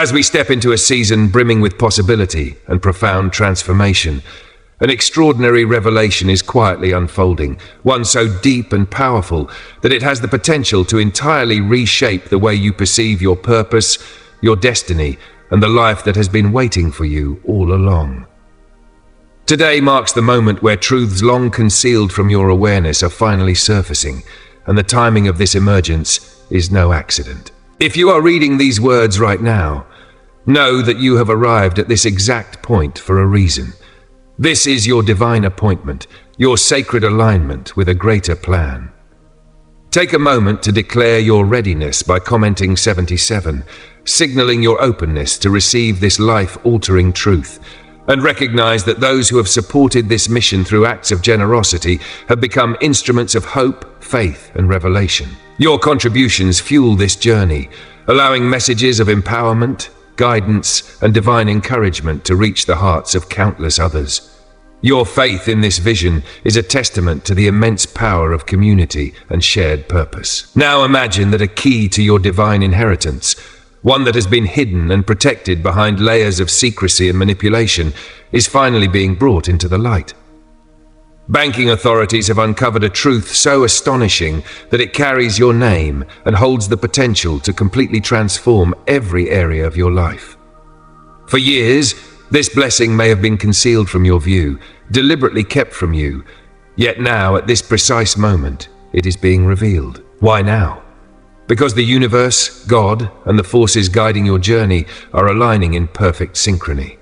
As we step into a season brimming with possibility and profound transformation, an extraordinary revelation is quietly unfolding, one so deep and powerful that it has the potential to entirely reshape the way you perceive your purpose, your destiny, and the life that has been waiting for you all along. Today marks the moment where truths long concealed from your awareness are finally surfacing, and the timing of this emergence is no accident. If you are reading these words right now, know that you have arrived at this exact point for a reason. This is your divine appointment, your sacred alignment with a greater plan. Take a moment to declare your readiness by commenting 77, signaling your openness to receive this life-altering truth, and recognize that those who have supported this mission through acts of generosity have become instruments of hope, faith, and revelation. Your contributions fuel this journey, allowing messages of empowerment, guidance, and divine encouragement to reach the hearts of countless others. Your faith in this vision is a testament to the immense power of community and shared purpose. Now imagine that a key to your divine inheritance, one that has been hidden and protected behind layers of secrecy and manipulation, is finally being brought into the light. Banking authorities have uncovered a truth so astonishing that it carries your name and holds the potential to completely transform every area of your life. For years, this blessing may have been concealed from your view, deliberately kept from you, yet now, at this precise moment, it is being revealed. Why now? Because the universe, God, and the forces guiding your journey are aligning in perfect synchrony.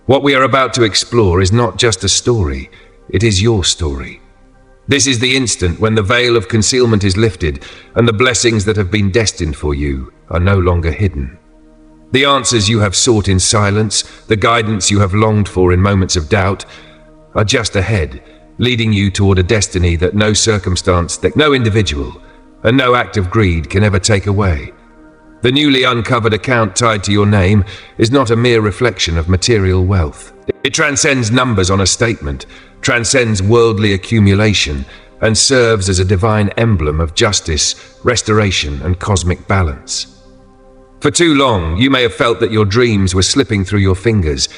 What we are about to explore is not just a story, it is your story. This is the instant when the veil of concealment is lifted and the blessings that have been destined for you are no longer hidden. The answers you have sought in silence, the guidance you have longed for in moments of doubt, are just ahead, leading you toward a destiny that no circumstance, that no individual, and no act of greed can ever take away. The newly uncovered account tied to your name is not a mere reflection of material wealth. It transcends numbers on a statement, transcends worldly accumulation, and serves as a divine emblem of justice, restoration, and cosmic balance. For too long, you may have felt that your dreams were slipping through your fingers,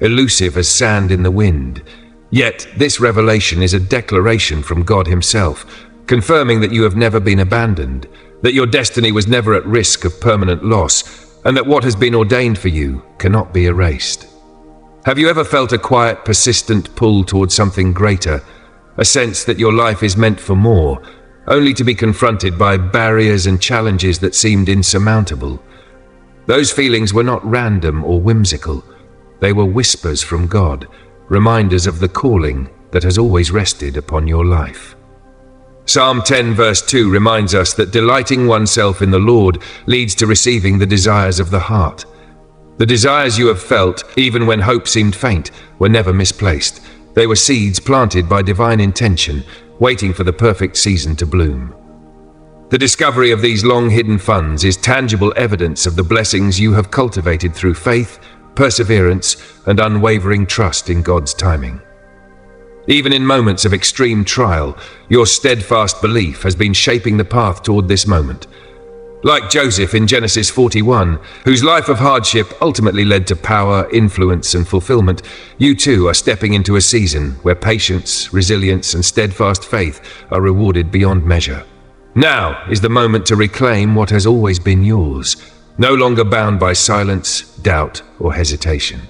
elusive as sand in the wind. Yet, this revelation is a declaration from God Himself, confirming that you have never been abandoned, that your destiny was never at risk of permanent loss, and that what has been ordained for you cannot be erased. Have you ever felt a quiet, persistent pull towards something greater, a sense that your life is meant for more, only to be confronted by barriers and challenges that seemed insurmountable? Those feelings were not random or whimsical. They were whispers from God, reminders of the calling that has always rested upon your life. Psalm 10 verse 2 reminds us that delighting oneself in the Lord leads to receiving the desires of the heart. The desires you have felt, even when hope seemed faint, were never misplaced. They were seeds planted by divine intention, waiting for the perfect season to bloom. The discovery of these long-hidden funds is tangible evidence of the blessings you have cultivated through faith, perseverance, and unwavering trust in God's timing. Even in moments of extreme trial, your steadfast belief has been shaping the path toward this moment. Like Joseph in Genesis 41, whose life of hardship ultimately led to power, influence, and fulfillment, you too are stepping into a season where patience, resilience, and steadfast faith are rewarded beyond measure. Now is the moment to reclaim what has always been yours, no longer bound by silence, doubt, or hesitation.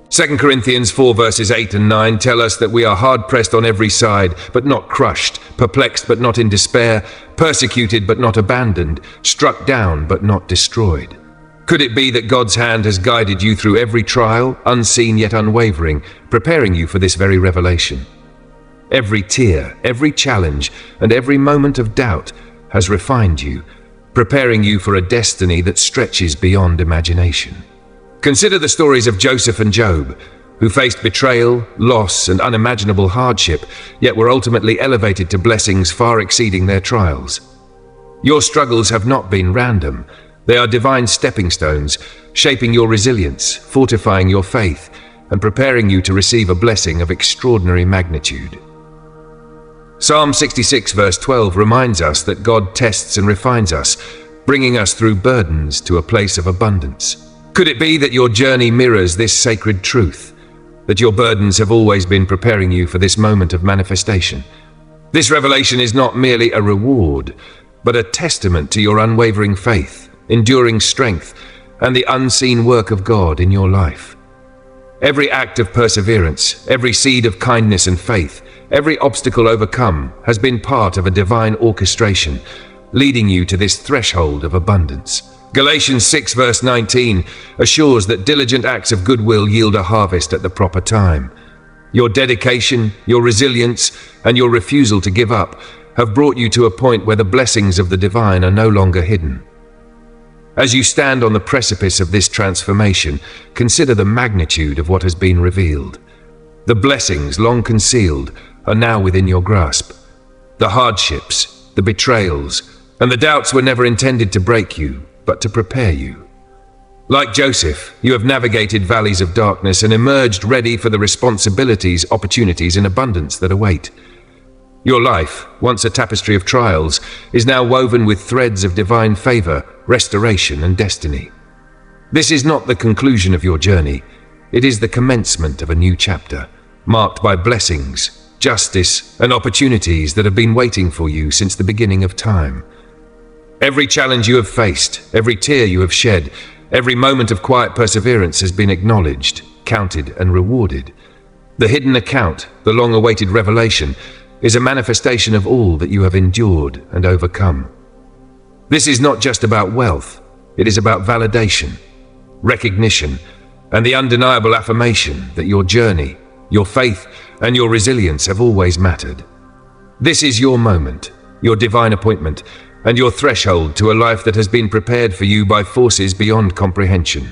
2 Corinthians 4 verses 8 and 9 tell us that we are hard-pressed on every side, but not crushed, perplexed but not in despair, persecuted but not abandoned, struck down but not destroyed. Could it be that God's hand has guided you through every trial, unseen yet unwavering, preparing you for this very revelation? Every tear, every challenge, and every moment of doubt has refined you, preparing you for a destiny that stretches beyond imagination. Consider the stories of Joseph and Job, who faced betrayal, loss, and unimaginable hardship, yet were ultimately elevated to blessings far exceeding their trials. Your struggles have not been random. They are divine stepping stones, shaping your resilience, fortifying your faith, and preparing you to receive a blessing of extraordinary magnitude. Psalm 66 verse 12 reminds us that God tests and refines us, bringing us through burdens to a place of abundance. Could it be that your journey mirrors this sacred truth, that your burdens have always been preparing you for this moment of manifestation? This revelation is not merely a reward, but a testament to your unwavering faith, enduring strength, and the unseen work of God in your life. Every act of perseverance, every seed of kindness and faith, every obstacle overcome has been part of a divine orchestration, leading you to this threshold of abundance. Galatians 6 verse 19 assures that diligent acts of goodwill yield a harvest at the proper time. Your dedication, your resilience, and your refusal to give up have brought you to a point where the blessings of the divine are no longer hidden. As you stand on the precipice of this transformation, consider the magnitude of what has been revealed. The blessings long concealed are now within your grasp. The hardships, the betrayals, and the doubts were never intended to break you, but to prepare you. Like Joseph, you have navigated valleys of darkness and emerged ready for the responsibilities, opportunities, and abundance that await. Your life, once a tapestry of trials, is now woven with threads of divine favor, restoration, and destiny. This is not the conclusion of your journey. It is the commencement of a new chapter, marked by blessings, justice, and opportunities that have been waiting for you since the beginning of time. Every challenge you have faced, every tear you have shed, every moment of quiet perseverance has been acknowledged, counted, and rewarded. The hidden account, the long-awaited revelation, is a manifestation of all that you have endured and overcome. This is not just about wealth, it is about validation, recognition, and the undeniable affirmation that your journey, your faith, and your resilience have always mattered. This is your moment, your divine appointment, and your threshold to a life that has been prepared for you by forces beyond comprehension.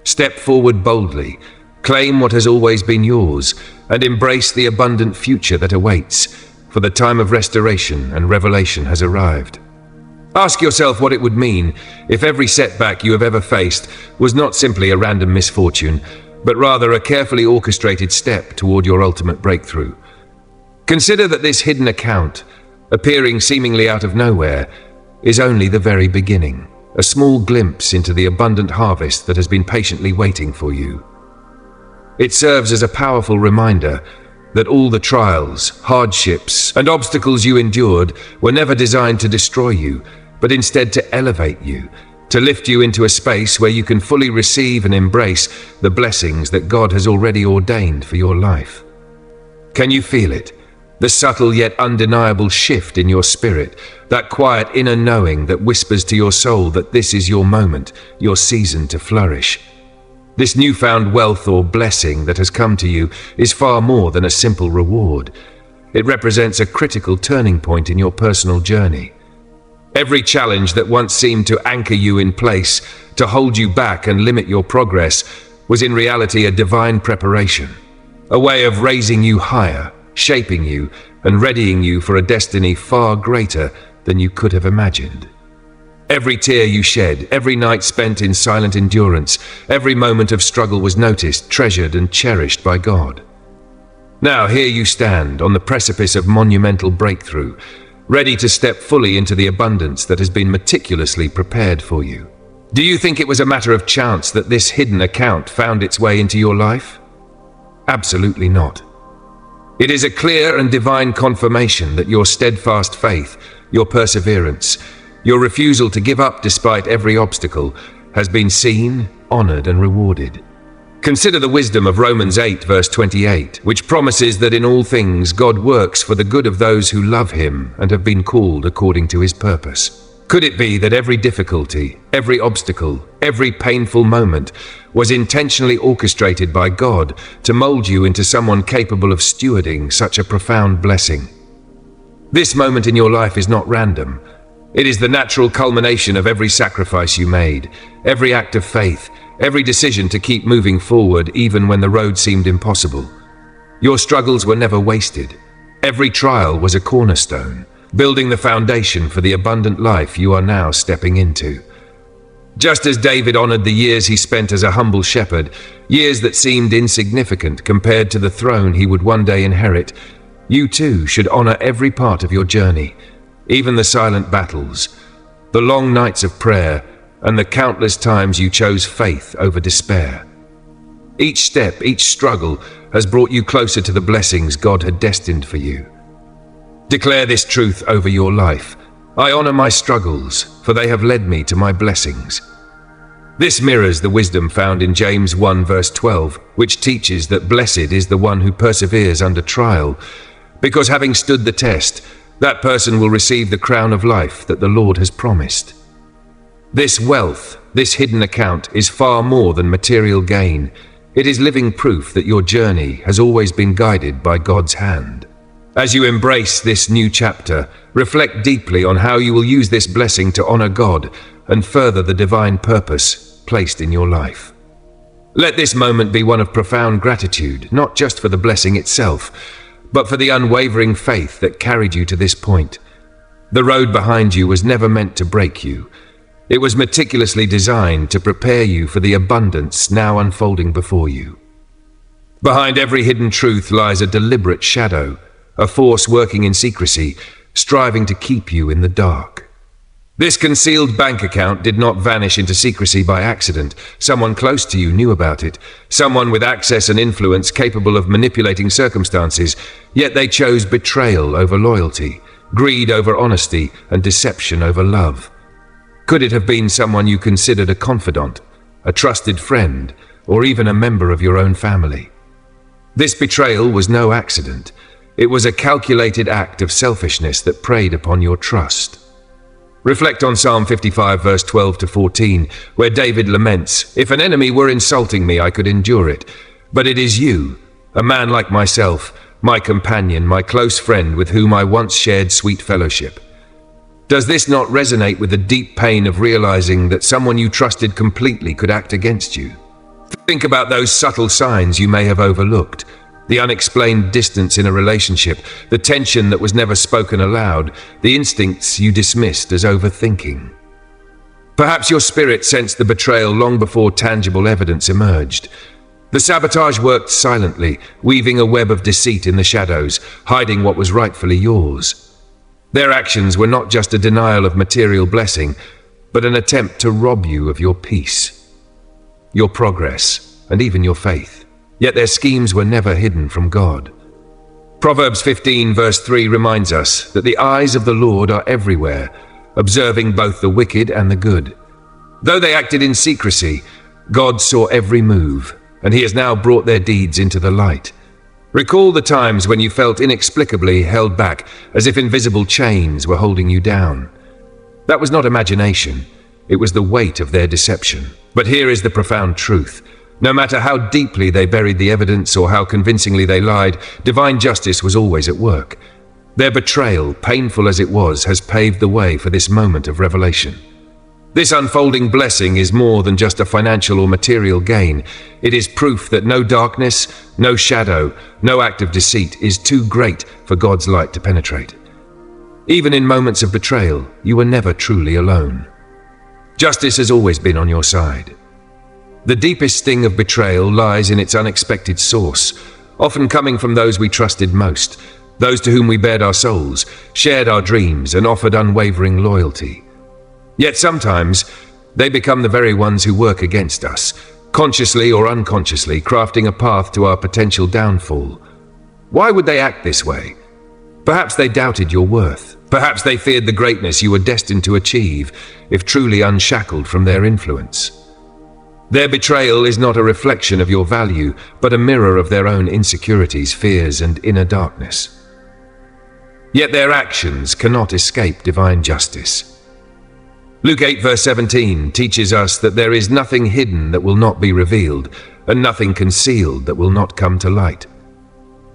Step forward boldly, claim what has always been yours, and embrace the abundant future that awaits, for the time of restoration and revelation has arrived. Ask yourself what it would mean if every setback you have ever faced was not simply a random misfortune, but rather a carefully orchestrated step toward your ultimate breakthrough. Consider that this hidden account, appearing seemingly out of nowhere, is only the very beginning, a small glimpse into the abundant harvest that has been patiently waiting for you. It serves as a powerful reminder that all the trials, hardships, and obstacles you endured were never designed to destroy you, but instead to elevate you, to lift you into a space where you can fully receive and embrace the blessings that God has already ordained for your life. Can you feel it? The subtle yet undeniable shift in your spirit, that quiet inner knowing that whispers to your soul that this is your moment, your season to flourish. This newfound wealth or blessing that has come to you is far more than a simple reward. It represents a critical turning point in your personal journey. Every challenge that once seemed to anchor you in place, to hold you back and limit your progress, was in reality a divine preparation, a way of raising you higher, shaping you, and readying you for a destiny far greater than you could have imagined. Every tear you shed, every night spent in silent endurance, every moment of struggle was noticed, treasured, and cherished by God. Now here you stand on the precipice of monumental breakthrough, ready to step fully into the abundance that has been meticulously prepared for you. Do you think it was a matter of chance that this hidden account found its way into your life? Absolutely not. It is a clear and divine confirmation that your steadfast faith, your perseverance, your refusal to give up despite every obstacle has been seen, honored, and rewarded. Consider the wisdom of Romans 8 verse 28, which promises that in all things God works for the good of those who love Him and have been called according to His purpose. Could it be that every difficulty, every obstacle, every painful moment was intentionally orchestrated by God to mold you into someone capable of stewarding such a profound blessing? This moment in your life is not random. It is the natural culmination of every sacrifice you made, every act of faith, every decision to keep moving forward even when the road seemed impossible. Your struggles were never wasted. Every trial was a cornerstone, building the foundation for the abundant life you are now stepping into. Just as David honored the years he spent as a humble shepherd, years that seemed insignificant compared to the throne he would one day inherit, you too should honor every part of your journey, even the silent battles, the long nights of prayer, and the countless times you chose faith over despair. Each step, each struggle has brought you closer to the blessings God had destined for you. Declare this truth over your life. I honor my struggles, for they have led me to my blessings. This mirrors the wisdom found in James 1 verse 12, which teaches that blessed is the one who perseveres under trial, because having stood the test, that person will receive the crown of life that the Lord has promised. This wealth, this hidden account, is far more than material gain. It is living proof that your journey has always been guided by God's hand. As you embrace this new chapter, reflect deeply on how you will use this blessing to honor God and further the divine purpose placed in your life. Let this moment be one of profound gratitude, not just for the blessing itself, but for the unwavering faith that carried you to this point. The road behind you was never meant to break you. It was meticulously designed to prepare you for the abundance now unfolding before you. Behind every hidden truth lies a deliberate shadow, a force working in secrecy, striving to keep you in the dark. This concealed bank account did not vanish into secrecy by accident. Someone close to you knew about it, someone with access and influence capable of manipulating circumstances, yet they chose betrayal over loyalty, greed over honesty, and deception over love. Could it have been someone you considered a confidant, a trusted friend, or even a member of your own family? This betrayal was no accident. It was a calculated act of selfishness that preyed upon your trust. Reflect on Psalm 55 verse 12 to 14, where David laments, "If an enemy were insulting me, I could endure it. But it is you, a man like myself, my companion, my close friend with whom I once shared sweet fellowship." Does this not resonate with the deep pain of realizing that someone you trusted completely could act against you? Think about those subtle signs you may have overlooked. The unexplained distance in a relationship, the tension that was never spoken aloud, the instincts you dismissed as overthinking. Perhaps your spirit sensed the betrayal long before tangible evidence emerged. The sabotage worked silently, weaving a web of deceit in the shadows, hiding what was rightfully yours. Their actions were not just a denial of material blessing, but an attempt to rob you of your peace, your progress, and even your faith. Yet their schemes were never hidden from God. Proverbs 15 verse 3 reminds us that the eyes of the Lord are everywhere, observing both the wicked and the good. Though they acted in secrecy, God saw every move, and He has now brought their deeds into the light. Recall the times when you felt inexplicably held back, as if invisible chains were holding you down. That was not imagination. It was the weight of their deception. But here is the profound truth. No matter how deeply they buried the evidence or how convincingly they lied, divine justice was always at work. Their betrayal, painful as it was, has paved the way for this moment of revelation. This unfolding blessing is more than just a financial or material gain. It is proof that no darkness, no shadow, no act of deceit is too great for God's light to penetrate. Even in moments of betrayal, you were never truly alone. Justice has always been on your side. The deepest sting of betrayal lies in its unexpected source, often coming from those we trusted most, those to whom we bared our souls, shared our dreams, and offered unwavering loyalty. Yet sometimes, they become the very ones who work against us, consciously or unconsciously crafting a path to our potential downfall. Why would they act this way? Perhaps they doubted your worth. Perhaps they feared the greatness you were destined to achieve, if truly unshackled from their influence. Their betrayal is not a reflection of your value, but a mirror of their own insecurities, fears, and inner darkness. Yet their actions cannot escape divine justice. Luke 8 verse 17 teaches us that there is nothing hidden that will not be revealed, and nothing concealed that will not come to light.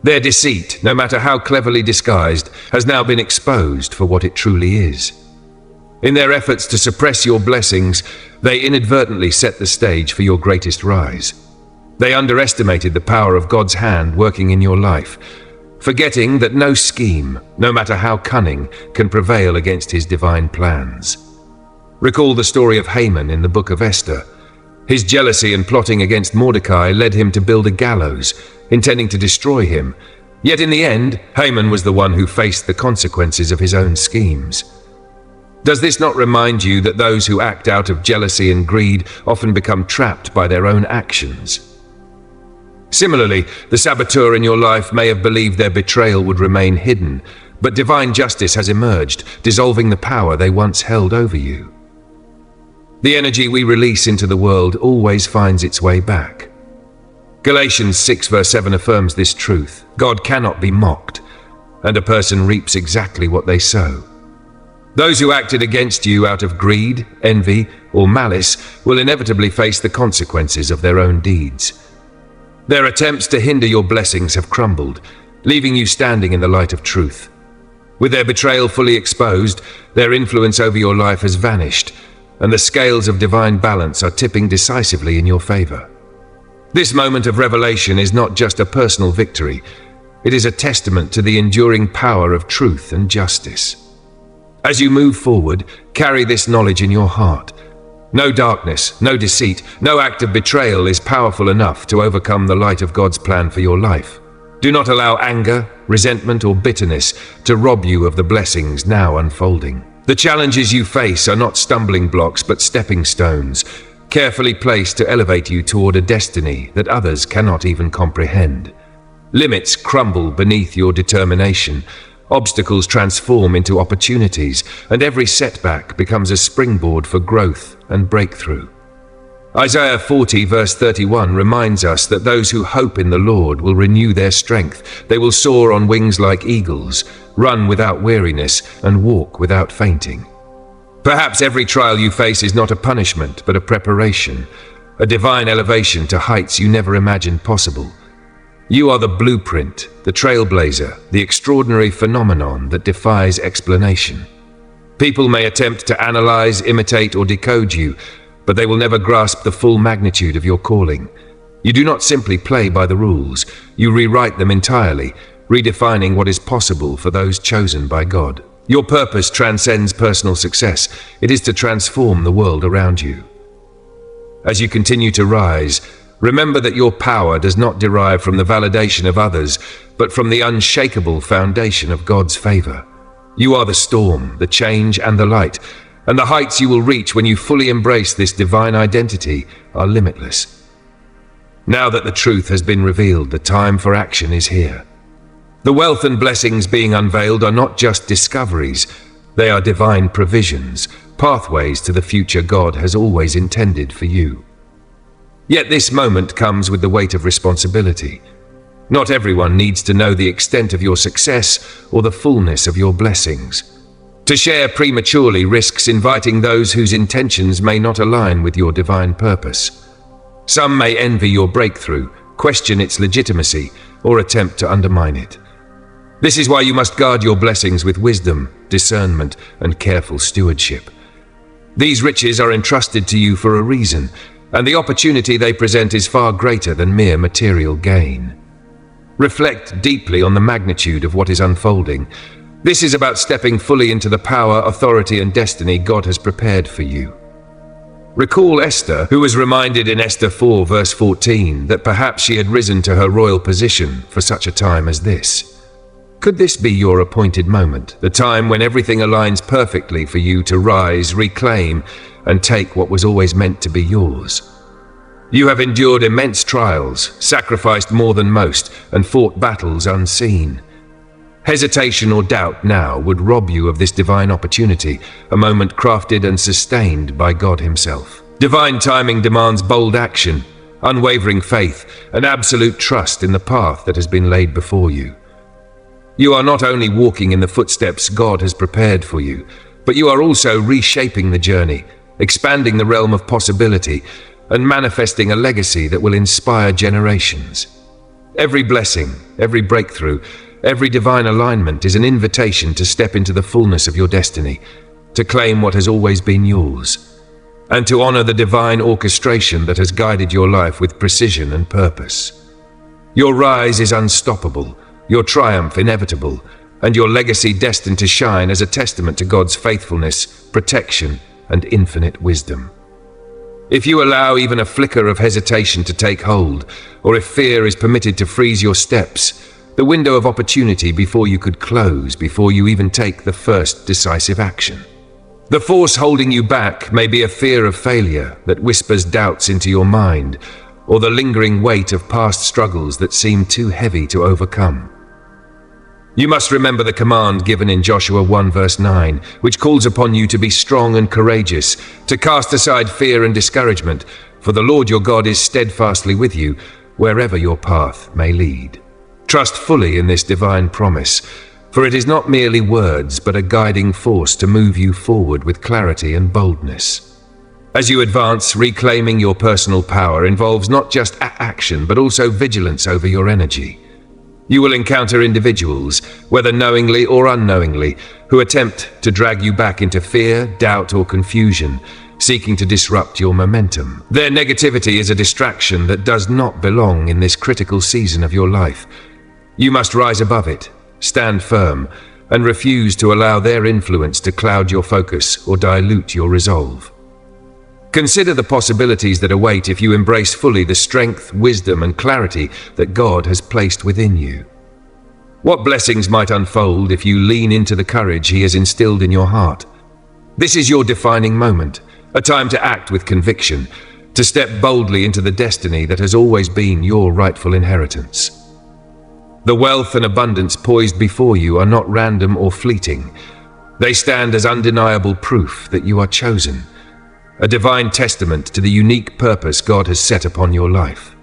Their deceit, no matter how cleverly disguised, has now been exposed for what it truly is. In their efforts to suppress your blessings, they inadvertently set the stage for your greatest rise. They underestimated the power of God's hand working in your life, forgetting that no scheme, no matter how cunning, can prevail against His divine plans. Recall the story of Haman in the book of Esther. His jealousy and plotting against Mordecai led him to build a gallows, intending to destroy him. Yet in the end, Haman was the one who faced the consequences of his own schemes. Does this not remind you that those who act out of jealousy and greed often become trapped by their own actions? Similarly, the saboteur in your life may have believed their betrayal would remain hidden, but divine justice has emerged, dissolving the power they once held over you. The energy we release into the world always finds its way back. Galatians 6 verse 7 affirms this truth. God cannot be mocked, and a person reaps exactly what they sow. Those who acted against you out of greed, envy, or malice will inevitably face the consequences of their own deeds. Their attempts to hinder your blessings have crumbled, leaving you standing in the light of truth. With their betrayal fully exposed, their influence over your life has vanished, and the scales of divine balance are tipping decisively in your favor. This moment of revelation is not just a personal victory, it is a testament to the enduring power of truth and justice. As you move forward, carry this knowledge in your heart. No darkness, no deceit, no act of betrayal is powerful enough to overcome the light of God's plan for your life. Do not allow anger, resentment, or bitterness to rob you of the blessings now unfolding. The challenges you face are not stumbling blocks but stepping stones, carefully placed to elevate you toward a destiny that others cannot even comprehend. Limits crumble beneath your determination. Obstacles transform into opportunities, and every setback becomes a springboard for growth and breakthrough. Isaiah 40 verse 31 reminds us that those who hope in the Lord will renew their strength. They will soar on wings like eagles, run without weariness, and walk without fainting. Perhaps every trial you face is not a punishment, but a preparation, a divine elevation to heights you never imagined possible. You are the blueprint, the trailblazer, the extraordinary phenomenon that defies explanation. People may attempt to analyze, imitate, or decode you, but they will never grasp the full magnitude of your calling. You do not simply play by the rules, you rewrite them entirely, redefining what is possible for those chosen by God. Your purpose transcends personal success. It is to transform the world around you. As you continue to rise, remember that your power does not derive from the validation of others, but from the unshakable foundation of God's favor. You are the storm, the change, and the light, and the heights you will reach when you fully embrace this divine identity are limitless. Now that the truth has been revealed, the time for action is here. The wealth and blessings being unveiled are not just discoveries, they are divine provisions, pathways to the future God has always intended for you. Yet this moment comes with the weight of responsibility. Not everyone needs to know the extent of your success or the fullness of your blessings. To share prematurely risks inviting those whose intentions may not align with your divine purpose. Some may envy your breakthrough, question its legitimacy, or attempt to undermine it. This is why you must guard your blessings with wisdom, discernment, and careful stewardship. These riches are entrusted to you for a reason, and the opportunity they present is far greater than mere material gain. Reflect deeply on the magnitude of what is unfolding. This is about stepping fully into the power, authority, and destiny God has prepared for you. Recall Esther, who was reminded in Esther 4 verse 14 that perhaps she had risen to her royal position for such a time as this. Could this be your appointed moment, the time when everything aligns perfectly for you to rise, reclaim, and take what was always meant to be yours? You have endured immense trials, sacrificed more than most, and fought battles unseen. Hesitation or doubt now would rob you of this divine opportunity, a moment crafted and sustained by God Himself. Divine timing demands bold action, unwavering faith, and absolute trust in the path that has been laid before you. You are not only walking in the footsteps God has prepared for you, but you are also reshaping the journey, expanding the realm of possibility, and manifesting a legacy that will inspire generations. Every blessing, every breakthrough, every divine alignment is an invitation to step into the fullness of your destiny, to claim what has always been yours, and to honor the divine orchestration that has guided your life with precision and purpose. Your rise is unstoppable, your triumph inevitable, and your legacy destined to shine as a testament to God's faithfulness, protection, and infinite wisdom. If you allow even a flicker of hesitation to take hold, or if fear is permitted to freeze your steps, the window of opportunity before you could close before you even take the first decisive action. The force holding you back may be a fear of failure that whispers doubts into your mind, or the lingering weight of past struggles that seem too heavy to overcome. You must remember the command given in Joshua 1 verse 9, which calls upon you to be strong and courageous, to cast aside fear and discouragement, for the Lord your God is steadfastly with you, wherever your path may lead. Trust fully in this divine promise, for it is not merely words, but a guiding force to move you forward with clarity and boldness. As you advance, reclaiming your personal power involves not just action, but also vigilance over your energy. You will encounter individuals, whether knowingly or unknowingly, who attempt to drag you back into fear, doubt, or confusion, seeking to disrupt your momentum. Their negativity is a distraction that does not belong in this critical season of your life. You must rise above it, stand firm, and refuse to allow their influence to cloud your focus or dilute your resolve. Consider the possibilities that await if you embrace fully the strength, wisdom, and clarity that God has placed within you. What blessings might unfold if you lean into the courage He has instilled in your heart? This is your defining moment, a time to act with conviction, to step boldly into the destiny that has always been your rightful inheritance. The wealth and abundance poised before you are not random or fleeting. They stand as undeniable proof that you are chosen, a divine testament to the unique purpose God has set upon your life.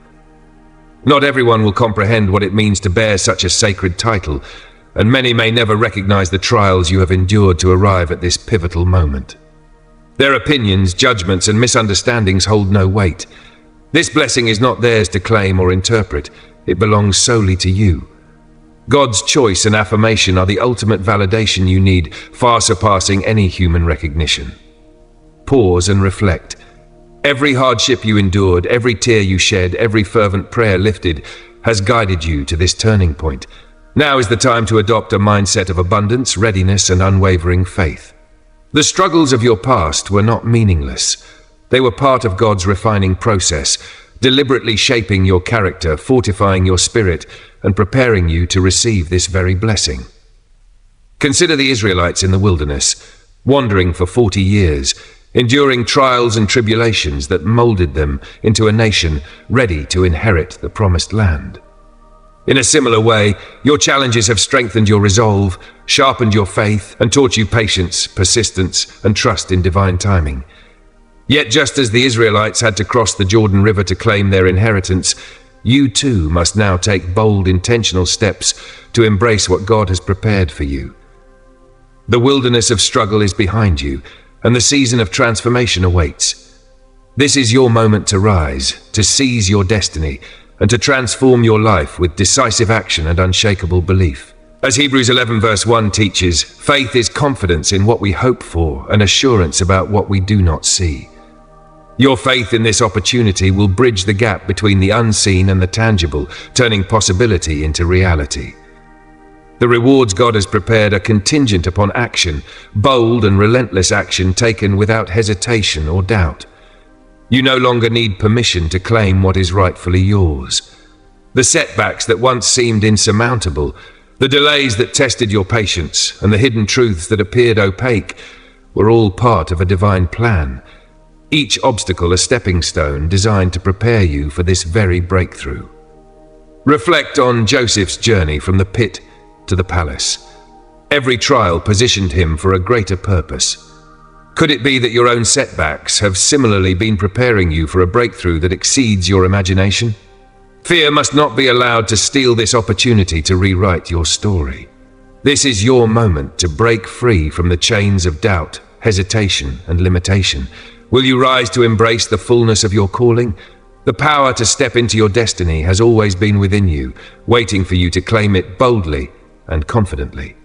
Not everyone will comprehend what it means to bear such a sacred title, and many may never recognize the trials you have endured to arrive at this pivotal moment. Their opinions, judgments, and misunderstandings hold no weight. This blessing is not theirs to claim or interpret. It belongs solely to you. God's choice and affirmation are the ultimate validation you need, far surpassing any human recognition. Pause and reflect. Every hardship you endured, every tear you shed, every fervent prayer lifted has guided you to this turning point. Now is the time to adopt a mindset of abundance, readiness, and unwavering faith. The struggles of your past were not meaningless. They were part of God's refining process, deliberately shaping your character, fortifying your spirit, and preparing you to receive this very blessing. Consider the Israelites in the wilderness, wandering for 40 years, enduring trials and tribulations that molded them into a nation ready to inherit the promised land. In a similar way, your challenges have strengthened your resolve, sharpened your faith, and taught you patience, persistence, and trust in divine timing. Yet just as the Israelites had to cross the Jordan River to claim their inheritance, you too must now take bold, intentional steps to embrace what God has prepared for you. The wilderness of struggle is behind you, and the season of transformation awaits. This is your moment to rise, to seize your destiny, and to transform your life with decisive action and unshakable belief. As Hebrews 11 verse 1 teaches, faith is confidence in what we hope for and assurance about what we do not see. Your faith in this opportunity will bridge the gap between the unseen and the tangible, turning possibility into reality. The rewards God has prepared are contingent upon action, bold and relentless action taken without hesitation or doubt. You no longer need permission to claim what is rightfully yours. The setbacks that once seemed insurmountable, the delays that tested your patience, and the hidden truths that appeared opaque were all part of a divine plan. Each obstacle a stepping stone designed to prepare you for this very breakthrough. Reflect on Joseph's journey from the pit to the palace. Every trial positioned him for a greater purpose. Could it be that your own setbacks have similarly been preparing you for a breakthrough that exceeds your imagination? Fear must not be allowed to steal this opportunity to rewrite your story. This is your moment to break free from the chains of doubt, hesitation, and limitation. Will you rise to embrace the fullness of your calling? The power to step into your destiny has always been within you, waiting for you to claim it boldly and confidently.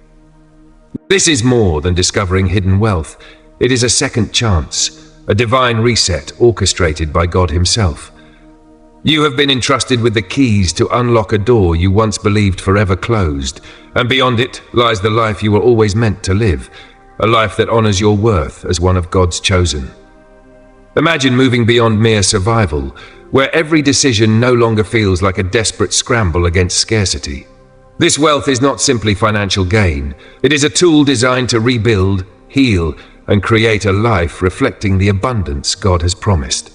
This is more than discovering hidden wealth. It is a second chance, a divine reset orchestrated by God Himself. You have been entrusted with the keys to unlock a door you once believed forever closed, and beyond it lies the life you were always meant to live, a life that honors your worth as one of God's chosen. Imagine moving beyond mere survival, where every decision no longer feels like a desperate scramble against scarcity. This wealth is not simply financial gain. It is a tool designed to rebuild, heal, and create a life reflecting the abundance God has promised.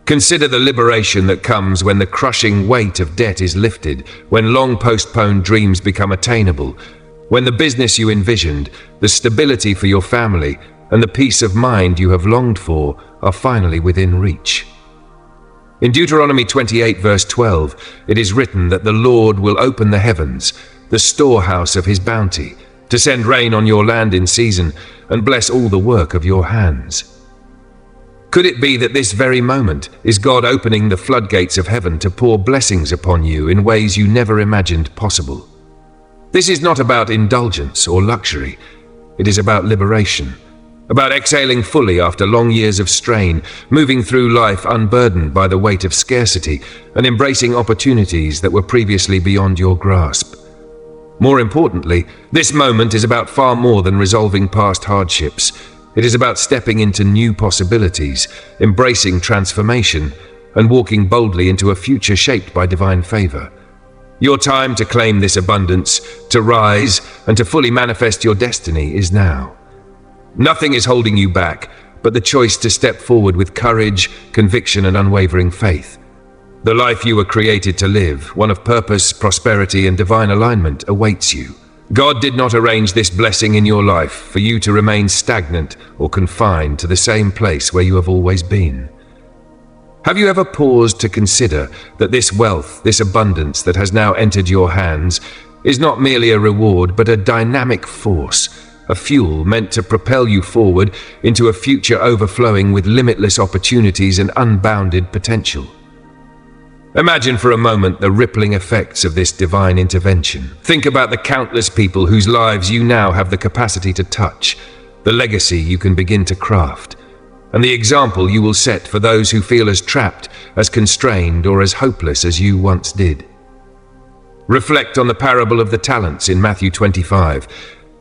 Consider the liberation that comes when the crushing weight of debt is lifted, when long postponed dreams become attainable, when the business you envisioned, the stability for your family, and the peace of mind you have longed for are finally within reach. In Deuteronomy 28 verse 12, it is written that the Lord will open the heavens, the storehouse of his bounty, to send rain on your land in season and bless all the work of your hands. Could it be that this very moment is God opening the floodgates of heaven to pour blessings upon you in ways you never imagined possible? This is not about indulgence or luxury. It is about liberation, about exhaling fully after long years of strain, moving through life unburdened by the weight of scarcity, and embracing opportunities that were previously beyond your grasp. More importantly, this moment is about far more than resolving past hardships. It is about stepping into new possibilities, embracing transformation, and walking boldly into a future shaped by divine favor. Your time to claim this abundance, to rise, and to fully manifest your destiny is now. Nothing is holding you back but the choice to step forward with courage, conviction, and unwavering faith. The life you were created to live, one of purpose, prosperity, and divine alignment, awaits you. God did not arrange this blessing in your life for you to remain stagnant or confined to the same place where you have always been. Have you ever paused to consider that this wealth, this abundance that has now entered your hands, is not merely a reward but a dynamic force, a fuel meant to propel you forward into a future overflowing with limitless opportunities and unbounded potential? Imagine for a moment the rippling effects of this divine intervention. Think about the countless people whose lives you now have the capacity to touch, the legacy you can begin to craft, and the example you will set for those who feel as trapped, as constrained, or as hopeless as you once did. Reflect on the parable of the talents in Matthew 25,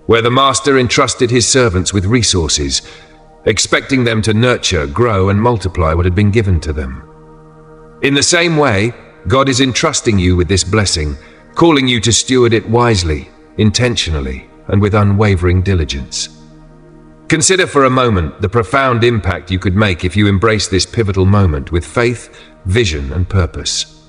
where the master entrusted his servants with resources, expecting them to nurture, grow, and multiply what had been given to them. In the same way, God is entrusting you with this blessing, calling you to steward it wisely, intentionally, and with unwavering diligence. Consider for a moment the profound impact you could make if you embrace this pivotal moment with faith, vision, and purpose.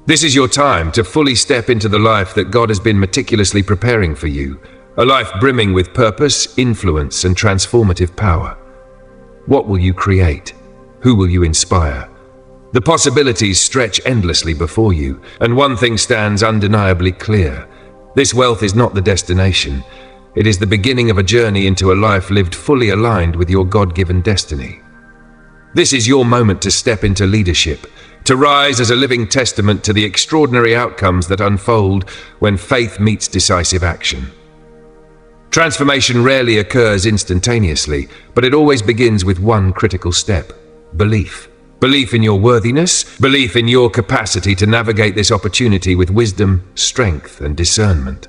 This is your time to fully step into the life that God has been meticulously preparing for you, a life brimming with purpose, influence, and transformative power. What will you create? Who will you inspire? The possibilities stretch endlessly before you, and one thing stands undeniably clear. This wealth is not the destination. It is the beginning of a journey into a life lived fully aligned with your God-given destiny. This is your moment to step into leadership, to rise as a living testament to the extraordinary outcomes that unfold when faith meets decisive action. Transformation rarely occurs instantaneously, but it always begins with one critical step: belief. Belief in your worthiness, belief in your capacity to navigate this opportunity with wisdom, strength, and discernment.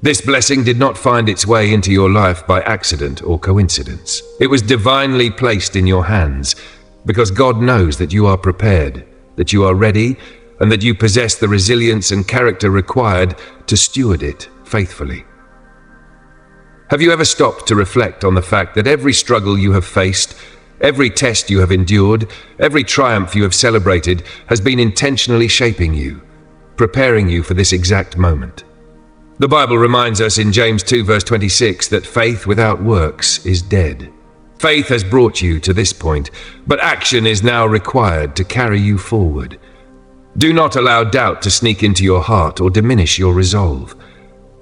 This blessing did not find its way into your life by accident or coincidence. It was divinely placed in your hands because God knows that you are prepared, that you are ready, and that you possess the resilience and character required to steward it faithfully. Have you ever stopped to reflect on the fact that every struggle you have faced, every test you have endured, every triumph you have celebrated has been intentionally shaping you, preparing you for this exact moment? The Bible reminds us in James 2 verse 26 that faith without works is dead. Faith has brought you to this point, but action is now required to carry you forward. Do not allow doubt to sneak into your heart or diminish your resolve.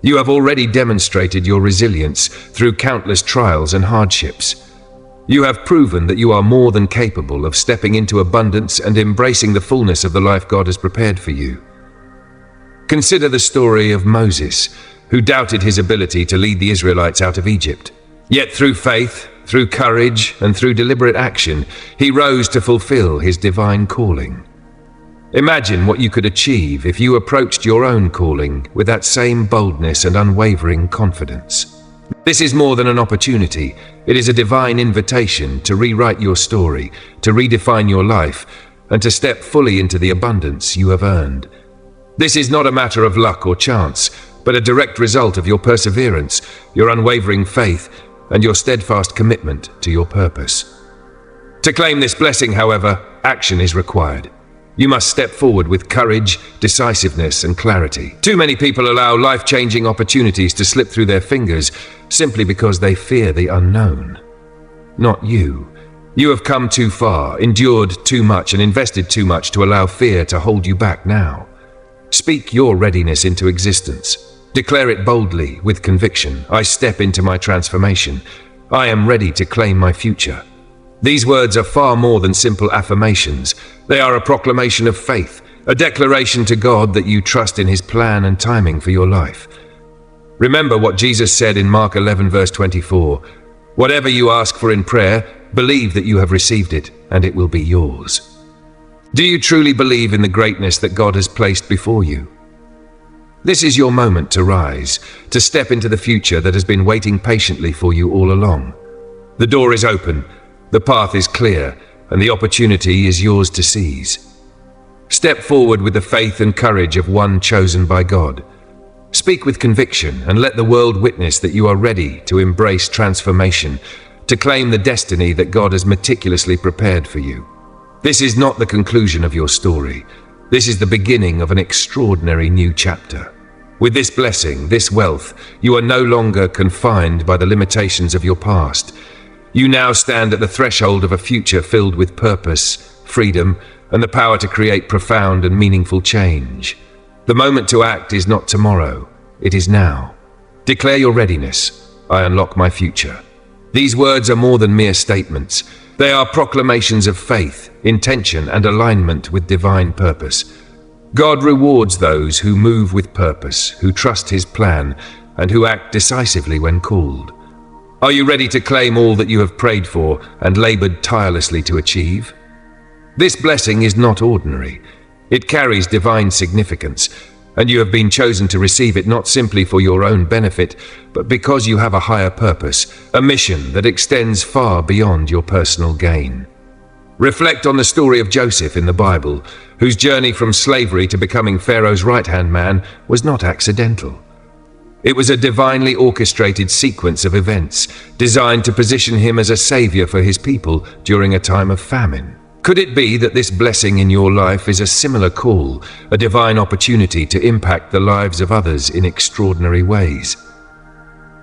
You have already demonstrated your resilience through countless trials and hardships. You have proven that you are more than capable of stepping into abundance and embracing the fullness of the life God has prepared for you. Consider the story of Moses, who doubted his ability to lead the Israelites out of Egypt. Yet through faith, through courage, and through deliberate action, he rose to fulfill his divine calling. Imagine what you could achieve if you approached your own calling with that same boldness and unwavering confidence. This is more than an opportunity. It is a divine invitation to rewrite your story, to redefine your life, and to step fully into the abundance you have earned. This is not a matter of luck or chance, but a direct result of your perseverance, your unwavering faith, and your steadfast commitment to your purpose. To claim this blessing, however, action is required. You must step forward with courage, decisiveness, and clarity. Too many people allow life-changing opportunities to slip through their fingers simply because they fear the unknown. Not you. You have come too far, endured too much, and invested too much to allow fear to hold you back now. Speak your readiness into existence. Declare it boldly, with conviction. I step into my transformation. I am ready to claim my future. These words are far more than simple affirmations. They are a proclamation of faith, a declaration to God that you trust in His plan and timing for your life. Remember what Jesus said in Mark 11 verse 24. Whatever you ask for in prayer, believe that you have received it, and it will be yours. Do you truly believe in the greatness that God has placed before you? This is your moment to rise, to step into the future that has been waiting patiently for you all along. The door is open, the path is clear, and the opportunity is yours to seize. Step forward with the faith and courage of one chosen by God. Speak with conviction and let the world witness that you are ready to embrace transformation, to claim the destiny that God has meticulously prepared for you. This is not the conclusion of your story. This is the beginning of an extraordinary new chapter. With this blessing, this wealth, you are no longer confined by the limitations of your past. You now stand at the threshold of a future filled with purpose, freedom, and the power to create profound and meaningful change. The moment to act is not tomorrow, it is now. Declare your readiness. I unlock my future. These words are more than mere statements. They are proclamations of faith, intention, and alignment with divine purpose. God rewards those who move with purpose, who trust His plan, and who act decisively when called. Are you ready to claim all that you have prayed for and labored tirelessly to achieve? This blessing is not ordinary. It carries divine significance, and you have been chosen to receive it not simply for your own benefit, but because you have a higher purpose, a mission that extends far beyond your personal gain. Reflect on the story of Joseph in the Bible, whose journey from slavery to becoming Pharaoh's right-hand man was not accidental. It was a divinely orchestrated sequence of events designed to position him as a savior for his people during a time of famine. Could it be that this blessing in your life is a similar call, a divine opportunity to impact the lives of others in extraordinary ways?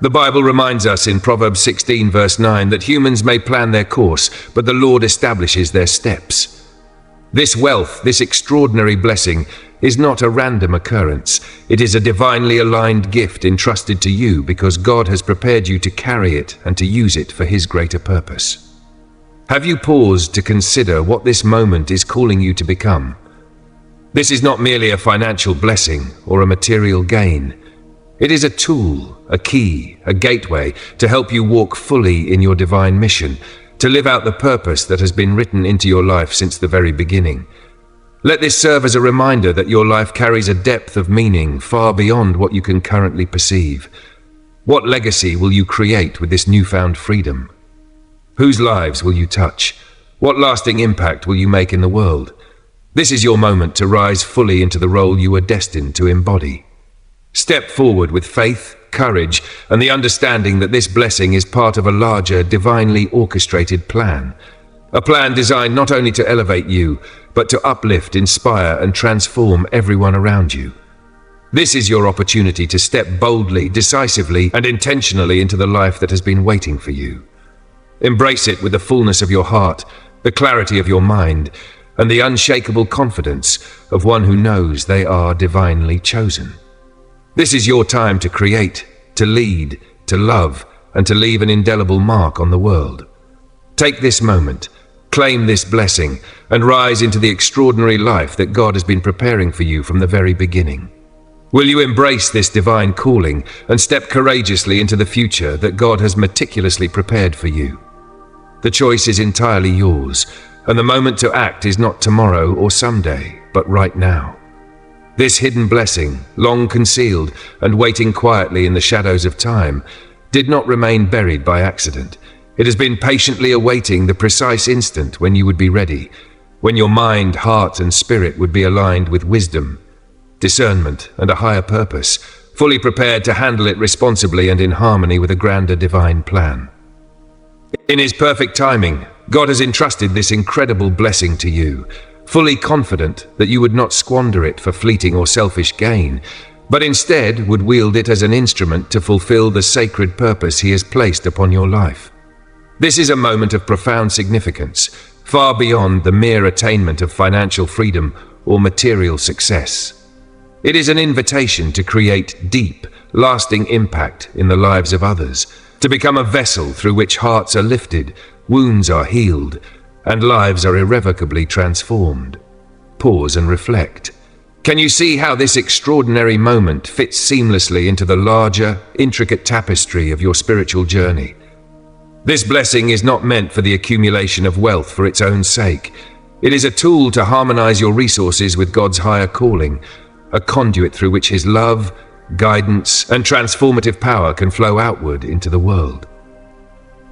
The Bible reminds us in Proverbs 16 verse 9 that humans may plan their course, but the Lord establishes their steps. This wealth, this extraordinary blessing, is not a random occurrence. It is a divinely aligned gift entrusted to you because God has prepared you to carry it and to use it for His greater purpose. Have you paused to consider what this moment is calling you to become? This is not merely a financial blessing or a material gain. It is a tool, a key, a gateway to help you walk fully in your divine mission, to live out the purpose that has been written into your life since the very beginning. Let this serve as a reminder that your life carries a depth of meaning far beyond what you can currently perceive. What legacy will you create with this newfound freedom? Whose lives will you touch? What lasting impact will you make in the world? This is your moment to rise fully into the role you were destined to embody. Step forward with faith, courage, and the understanding that this blessing is part of a larger, divinely orchestrated plan. A plan designed not only to elevate you, but to uplift, inspire, and transform everyone around you. This is your opportunity to step boldly, decisively, and intentionally into the life that has been waiting for you. Embrace it with the fullness of your heart, the clarity of your mind, and the unshakable confidence of one who knows they are divinely chosen. This is your time to create, to lead, to love, and to leave an indelible mark on the world. Take this moment, claim this blessing, and rise into the extraordinary life that God has been preparing for you from the very beginning. Will you embrace this divine calling and step courageously into the future that God has meticulously prepared for you? The choice is entirely yours, and the moment to act is not tomorrow or someday, but right now. This hidden blessing, long concealed and waiting quietly in the shadows of time, did not remain buried by accident. It has been patiently awaiting the precise instant when you would be ready, when your mind, heart, and spirit would be aligned with wisdom, discernment, and a higher purpose, fully prepared to handle it responsibly and in harmony with a grander divine plan. In His perfect timing, God has entrusted this incredible blessing to you, fully confident that you would not squander it for fleeting or selfish gain, but instead would wield it as an instrument to fulfill the sacred purpose He has placed upon your life. This is a moment of profound significance, far beyond the mere attainment of financial freedom or material success. It is an invitation to create deep, lasting impact in the lives of others, to become a vessel through which hearts are lifted, wounds are healed, and lives are irrevocably transformed. Pause and reflect. Can you see how this extraordinary moment fits seamlessly into the larger, intricate tapestry of your spiritual journey? This blessing is not meant for the accumulation of wealth for its own sake. It is a tool to harmonize your resources with God's higher calling, a conduit through which His love, guidance, and transformative power can flow outward into the world.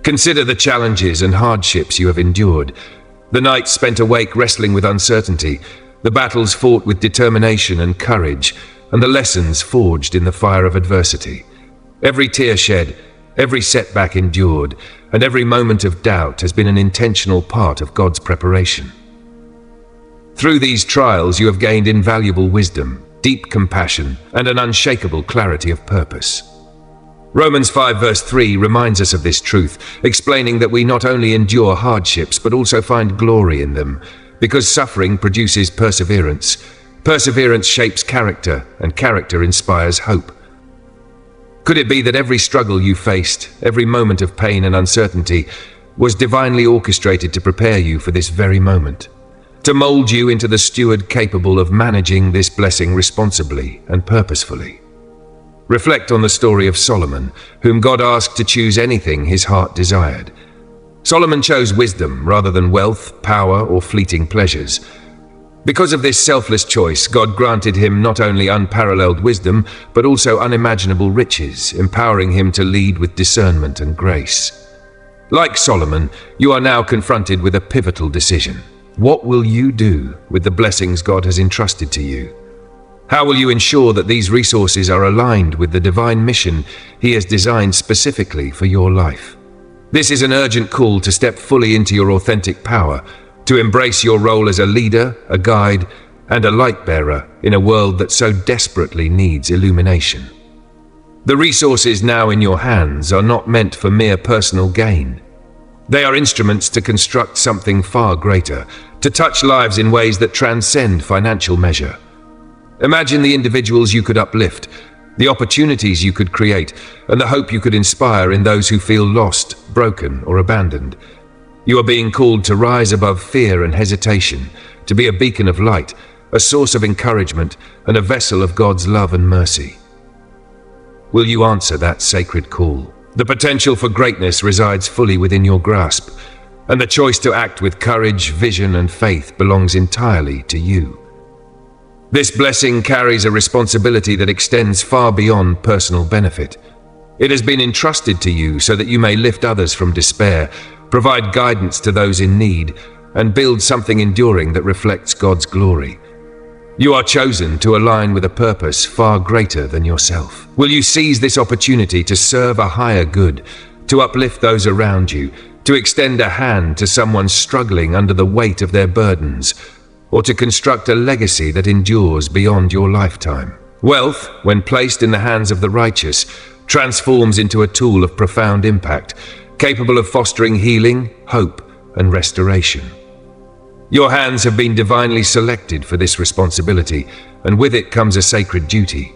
Consider the challenges and hardships you have endured, the nights spent awake wrestling with uncertainty, the battles fought with determination and courage, and the lessons forged in the fire of adversity. Every tear shed, every setback endured, and every moment of doubt has been an intentional part of God's preparation. Through these trials you have gained invaluable wisdom, deep compassion, and an unshakable clarity of purpose. Romans 5 verse 3 reminds us of this truth, explaining that we not only endure hardships but also find glory in them, because suffering produces perseverance. Perseverance shapes character, and character inspires hope. Could it be that every struggle you faced, every moment of pain and uncertainty, was divinely orchestrated to prepare you for this very moment? To mold you into the steward capable of managing this blessing responsibly and purposefully? Reflect on the story of Solomon, whom God asked to choose anything his heart desired. Solomon chose wisdom rather than wealth, power, or fleeting pleasures. Because of this selfless choice, God granted him not only unparalleled wisdom, but also unimaginable riches, empowering him to lead with discernment and grace. Like Solomon, you are now confronted with a pivotal decision. What will you do with the blessings God has entrusted to you? How will you ensure that these resources are aligned with the divine mission He has designed specifically for your life? This is an urgent call to step fully into your authentic power, to embrace your role as a leader, a guide, and a light-bearer in a world that so desperately needs illumination. The resources now in your hands are not meant for mere personal gain. They are instruments to construct something far greater, to touch lives in ways that transcend financial measure. Imagine the individuals you could uplift, the opportunities you could create, and the hope you could inspire in those who feel lost, broken, or abandoned. You are being called to rise above fear and hesitation, to be a beacon of light, a source of encouragement, and a vessel of God's love and mercy. Will you answer that sacred call? The potential for greatness resides fully within your grasp, and the choice to act with courage, vision, and faith belongs entirely to you. This blessing carries a responsibility that extends far beyond personal benefit. It has been entrusted to you so that you may lift others from despair, provide guidance to those in need, and build something enduring that reflects God's glory. You are chosen to align with a purpose far greater than yourself. Will you seize this opportunity to serve a higher good, to uplift those around you, to extend a hand to someone struggling under the weight of their burdens, or to construct a legacy that endures beyond your lifetime? Wealth, when placed in the hands of the righteous, transforms into a tool of profound impact, capable of fostering healing, hope, and restoration. Your hands have been divinely selected for this responsibility, and with it comes a sacred duty.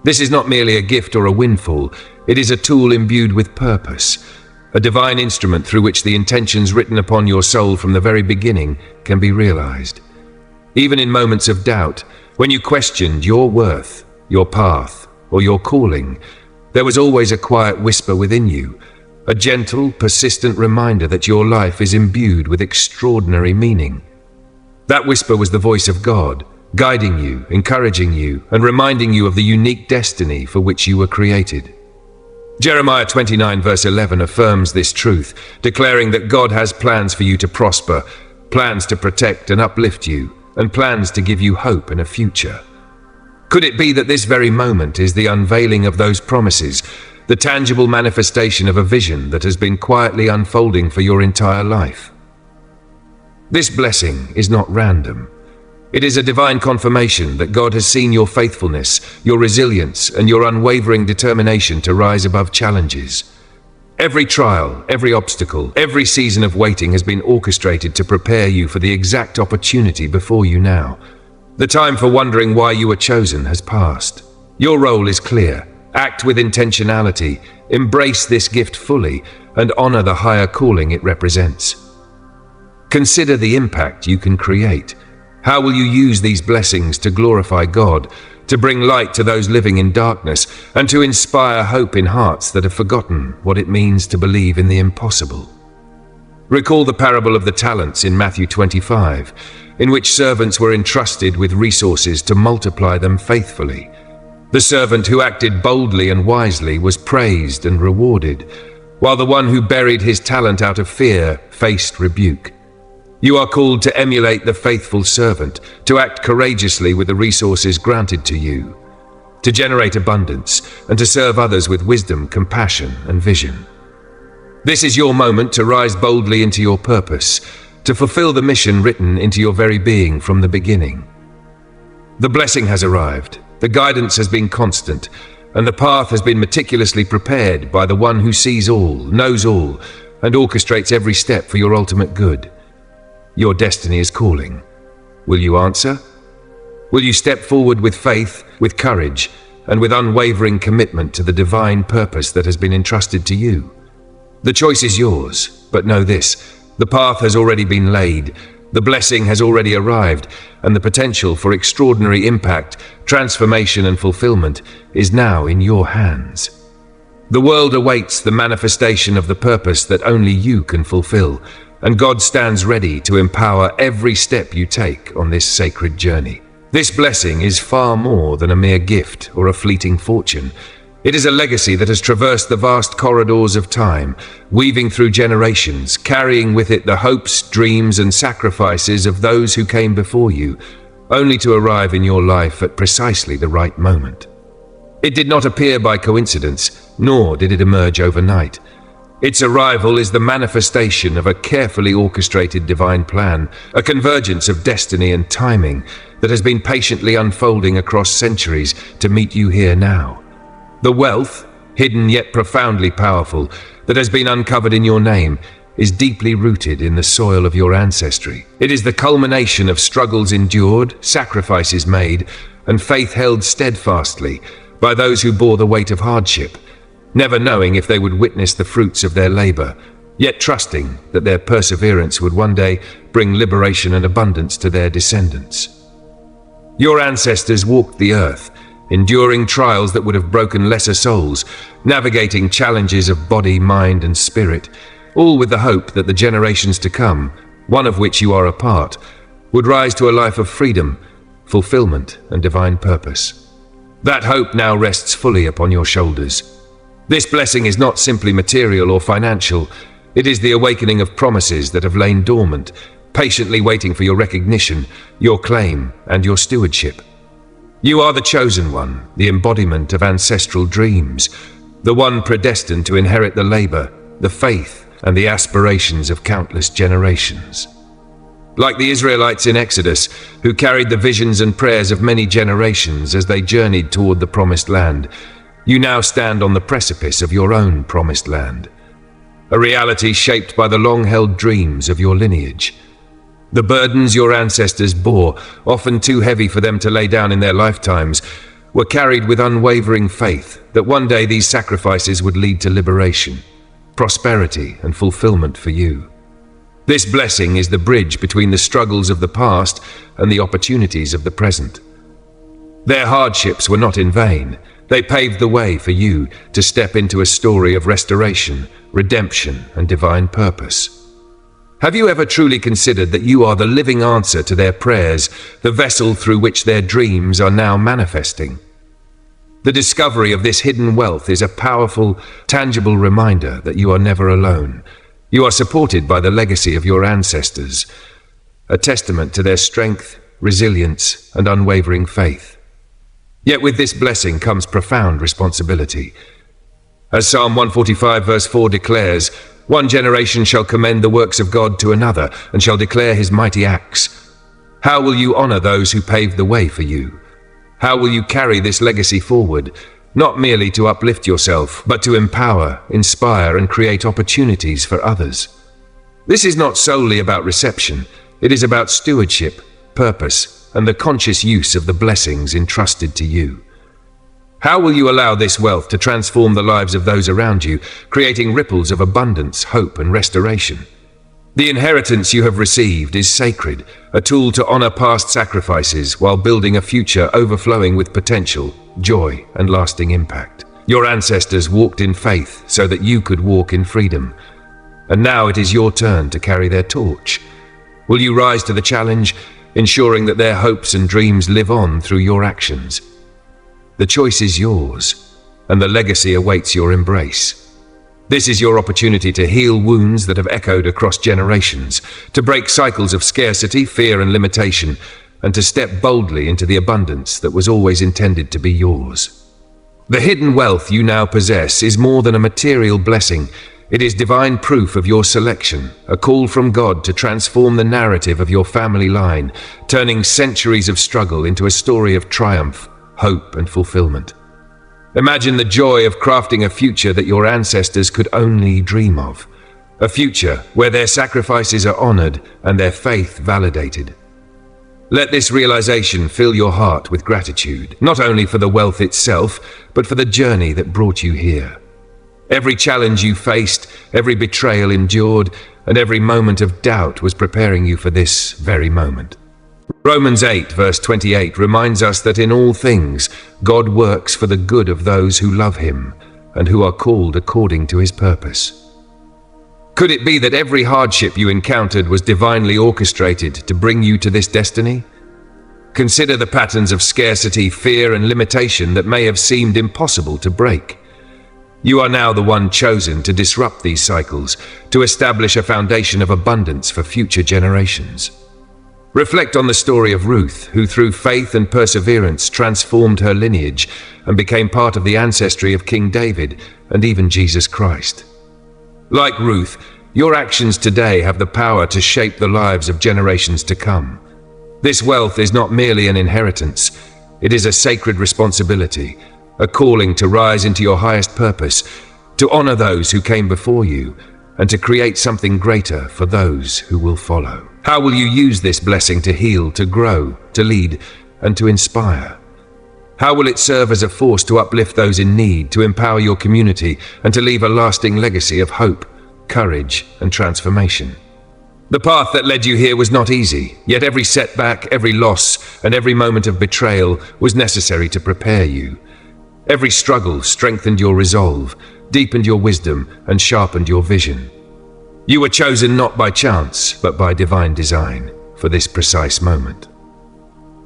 This is not merely a gift or a windfall, it is a tool imbued with purpose, a divine instrument through which the intentions written upon your soul from the very beginning can be realized. Even in moments of doubt, when you questioned your worth, your path, or your calling, there was always a quiet whisper within you, a gentle, persistent reminder that your life is imbued with extraordinary meaning. That whisper was the voice of God, guiding you, encouraging you, and reminding you of the unique destiny for which you were created. Jeremiah 29 verse 11 affirms this truth, declaring that God has plans for you to prosper, plans to protect and uplift you, and plans to give you hope and a future. Could it be that this very moment is the unveiling of those promises, the tangible manifestation of a vision that has been quietly unfolding for your entire life. This blessing is not random. It is a divine confirmation that God has seen your faithfulness, your resilience, and your unwavering determination to rise above challenges. Every trial, every obstacle, every season of waiting has been orchestrated to prepare you for the exact opportunity before you now. The time for wondering why you were chosen has passed. Your role is clear. Act with intentionality, embrace this gift fully, and honor the higher calling it represents. Consider the impact you can create. How will you use these blessings to glorify God, to bring light to those living in darkness, and to inspire hope in hearts that have forgotten what it means to believe in the impossible? Recall the parable of the talents in Matthew 25, in which servants were entrusted with resources to multiply them faithfully. The servant who acted boldly and wisely was praised and rewarded, while the one who buried his talent out of fear faced rebuke. You are called to emulate the faithful servant, to act courageously with the resources granted to you, to generate abundance, and to serve others with wisdom, compassion, and vision. This is your moment to rise boldly into your purpose, to fulfill the mission written into your very being from the beginning. The blessing has arrived, the guidance has been constant, and the path has been meticulously prepared by the one who sees all, knows all, and orchestrates every step for your ultimate good. Your destiny is calling. Will you answer? Will you step forward with faith, with courage, and with unwavering commitment to the divine purpose that has been entrusted to you? The choice is yours, but know this: the path has already been laid, the blessing has already arrived, and the potential for extraordinary impact, transformation, and fulfillment is now in your hands. The world awaits the manifestation of the purpose that only you can fulfill, and God stands ready to empower every step you take on this sacred journey. This blessing is far more than a mere gift or a fleeting fortune. It is a legacy that has traversed the vast corridors of time, weaving through generations, carrying with it the hopes, dreams, and sacrifices of those who came before you, only to arrive in your life at precisely the right moment. It did not appear by coincidence, nor did it emerge overnight. Its arrival is the manifestation of a carefully orchestrated divine plan, a convergence of destiny and timing that has been patiently unfolding across centuries to meet you here now. The wealth, hidden yet profoundly powerful, that has been uncovered in your name is deeply rooted in the soil of your ancestry. It is the culmination of struggles endured, sacrifices made, and faith held steadfastly by those who bore the weight of hardship, never knowing if they would witness the fruits of their labor, yet trusting that their perseverance would one day bring liberation and abundance to their descendants. Your ancestors walked the earth, enduring trials that would have broken lesser souls, navigating challenges of body, mind, and spirit, all with the hope that the generations to come, one of which you are a part, would rise to a life of freedom, fulfillment, and divine purpose. That hope now rests fully upon your shoulders. This blessing is not simply material or financial. It is the awakening of promises that have lain dormant, patiently waiting for your recognition, your claim, and your stewardship. You are the chosen one, the embodiment of ancestral dreams, the one predestined to inherit the labor, the faith, and the aspirations of countless generations. Like the Israelites in Exodus, who carried the visions and prayers of many generations as they journeyed toward the promised land, you now stand on the precipice of your own promised land, a reality shaped by the long-held dreams of your lineage. The burdens your ancestors bore, often too heavy for them to lay down in their lifetimes, were carried with unwavering faith that one day these sacrifices would lead to liberation, prosperity, and fulfillment for you. This blessing is the bridge between the struggles of the past and the opportunities of the present. Their hardships were not in vain. They paved the way for you to step into a story of restoration, redemption, and divine purpose. Have you ever truly considered that you are the living answer to their prayers, the vessel through which their dreams are now manifesting? The discovery of this hidden wealth is a powerful, tangible reminder that you are never alone. You are supported by the legacy of your ancestors, a testament to their strength, resilience, and unwavering faith. Yet with this blessing comes profound responsibility. As Psalm 145 verse 4 declares, "One generation shall commend the works of God to another, and shall declare his mighty acts." How will you honor those who paved the way for you? How will you carry this legacy forward, not merely to uplift yourself, but to empower, inspire, and create opportunities for others? This is not solely about reception. It is about stewardship, purpose, and the conscious use of the blessings entrusted to you. How will you allow this wealth to transform the lives of those around you, creating ripples of abundance, hope, and restoration? The inheritance you have received is sacred, a tool to honor past sacrifices while building a future overflowing with potential, joy, and lasting impact. Your ancestors walked in faith so that you could walk in freedom. And now it is your turn to carry their torch. Will you rise to the challenge, ensuring that their hopes and dreams live on through your actions? The choice is yours, and the legacy awaits your embrace. This is your opportunity to heal wounds that have echoed across generations, to break cycles of scarcity, fear, and limitation, and to step boldly into the abundance that was always intended to be yours. The hidden wealth you now possess is more than a material blessing. It is divine proof of your selection, a call from God to transform the narrative of your family line, turning centuries of struggle into a story of triumph, hope, and fulfillment. Imagine the joy of crafting a future that your ancestors could only dream of. A future where their sacrifices are honored and their faith validated. Let this realization fill your heart with gratitude, not only for the wealth itself, but for the journey that brought you here. Every challenge you faced, every betrayal endured, and every moment of doubt was preparing you for this very moment. Romans 8 verse 28 reminds us that in all things, God works for the good of those who love him and who are called according to his purpose. Could it be that every hardship you encountered was divinely orchestrated to bring you to this destiny? Consider the patterns of scarcity, fear, and limitation that may have seemed impossible to break. You are now the one chosen to disrupt these cycles, to establish a foundation of abundance for future generations. Reflect on the story of Ruth, who through faith and perseverance transformed her lineage and became part of the ancestry of King David and even Jesus Christ. Like Ruth, your actions today have the power to shape the lives of generations to come. This wealth is not merely an inheritance, it is a sacred responsibility, a calling to rise into your highest purpose, to honor those who came before you, and to create something greater for those who will follow. How will you use this blessing to heal, to grow, to lead, and to inspire? How will it serve as a force to uplift those in need, to empower your community, and to leave a lasting legacy of hope, courage, and transformation? The path that led you here was not easy, yet every setback, every loss, and every moment of betrayal was necessary to prepare you. Every struggle strengthened your resolve, deepened your wisdom, and sharpened your vision. You were chosen not by chance, but by divine design, for this precise moment.